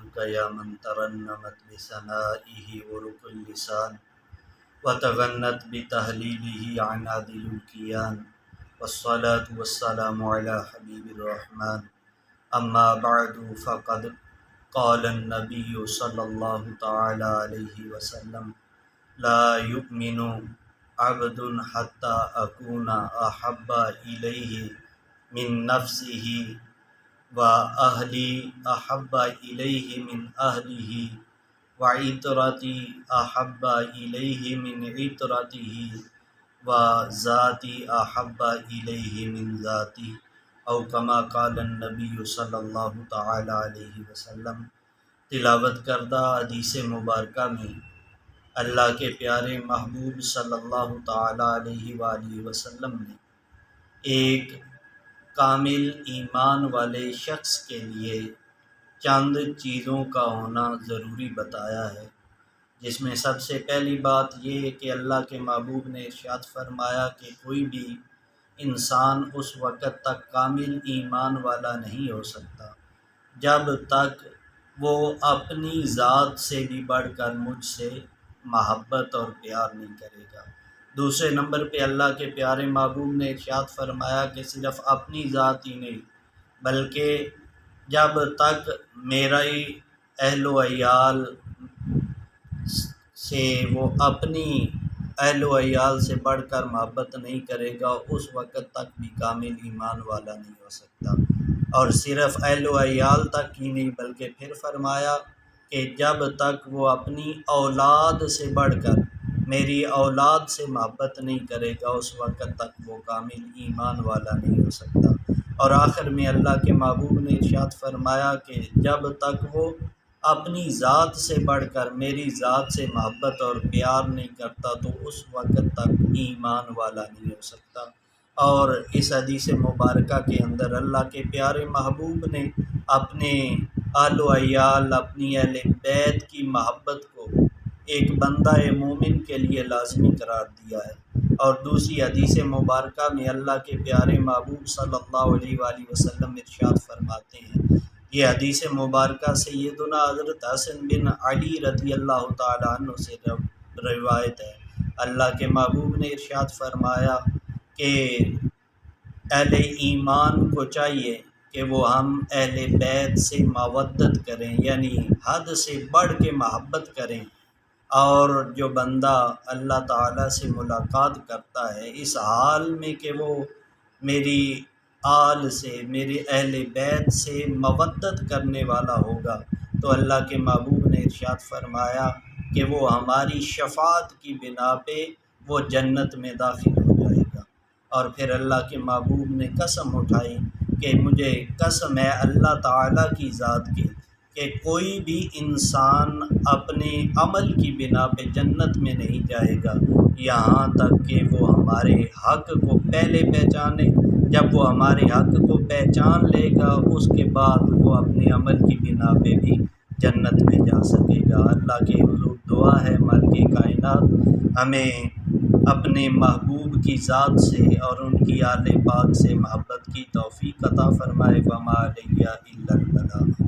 صلاتك يا من ترنمت بثنائه ورق اللسان وتغنت بتهليله عنادل الكيان والصلاة والسلام على حبيب الرحمن أما بعد فقد قال النبي صلى الله تعالى عليه وسلم لا يؤمن عبد حتى أكون أحب إليه من نفسه وأهلي أحب إليه من أهله وعطرتي أحب إليه من عطرته وذاتي أحب إليه من ذاتي او کما قال النبی صلی اللہ تعالی علیہ وسلم۔ تلاوت کردہ حدیث مبارکہ میں اللہ کے پیارے محبوب صلی اللہ تعالی علیہ وآلہ وسلم نے ایک کامل ایمان والے شخص کے لیے چند چیزوں کا ہونا ضروری بتایا ہے، جس میں سب سے پہلی بات یہ ہے کہ اللہ کے محبوب نے ارشاد فرمایا کہ کوئی بھی انسان اس وقت تک کامل ایمان والا نہیں ہو سکتا جب تک وہ اپنی ذات سے بھی بڑھ کر مجھ سے محبت اور پیار نہیں کرے گا۔ دوسرے نمبر پہ اللہ کے پیارے محبوب نے ارشاد فرمایا کہ صرف اپنی ذات ہی نہیں بلکہ جب تک میرا ہی اہل و عیال سے وہ اپنی اہل و عیال سے بڑھ کر محبت نہیں کرے گا اس وقت تک بھی کامل ایمان والا نہیں ہو سکتا۔ اور صرف اہل و عیال تک ہی نہیں بلکہ پھر فرمایا کہ جب تک وہ اپنی اولاد سے بڑھ کر میری اولاد سے محبت نہیں کرے گا اس وقت تک وہ کامل ایمان والا نہیں ہو سکتا۔ اور آخر میں اللہ کے محبوب نے ارشاد فرمایا کہ جب تک وہ اپنی ذات سے بڑھ کر میری ذات سے محبت اور پیار نہیں کرتا تو اس وقت تک ایمان والا نہیں ہو سکتا۔ اور اس حدیث مبارکہ کے اندر اللہ کے پیارے محبوب نے اپنے اہل و عیال اپنی اہل بیت کی محبت کو ایک بندہ مومن کے لیے لازمی قرار دیا ہے۔ اور دوسری حدیث مبارکہ میں اللہ کے پیارے محبوب صلی اللہ علیہ وآلہ وسلم ارشاد فرماتے ہیں، یہ حدیث مبارکہ سیدنا حضرت حسن بن علی رضی اللہ تعالیٰ عنہ سے روایت ہے۔ اللہ کے محبوب نے ارشاد فرمایا کہ اہل ایمان کو چاہیے کہ وہ ہم اہل بیت سے مودت کریں، یعنی حد سے بڑھ کے محبت کریں۔ اور جو بندہ اللہ تعالیٰ سے ملاقات کرتا ہے اس حال میں کہ وہ میری آل سے میرے اہل بیت سے مودت کرنے والا ہوگا تو اللہ کے محبوب نے ارشاد فرمایا کہ وہ ہماری شفاعت کی بنا پہ وہ جنت میں داخل ہو جائے گا۔ اور پھر اللہ کے محبوب نے قسم اٹھائی کہ مجھے قسم ہے اللہ تعالیٰ کی ذات کی کہ کوئی بھی انسان اپنے عمل کی بنا پہ جنت میں نہیں جائے گا یہاں تک کہ وہ ہمارے حق کو پہلے پہچانے۔ جب وہ ہمارے حق کو پہچان لے گا اس کے بعد وہ اپنے عمل کی بنا پہ بھی جنت میں جا سکے گا۔ اللہ کے حضور دعا ہے مالک کائنات ہمیں اپنے محبوب کی ذات سے اور ان کی آل پاک سے محبت کی توفیق عطا فرمائے۔ وما علیہ الا البلاغ۔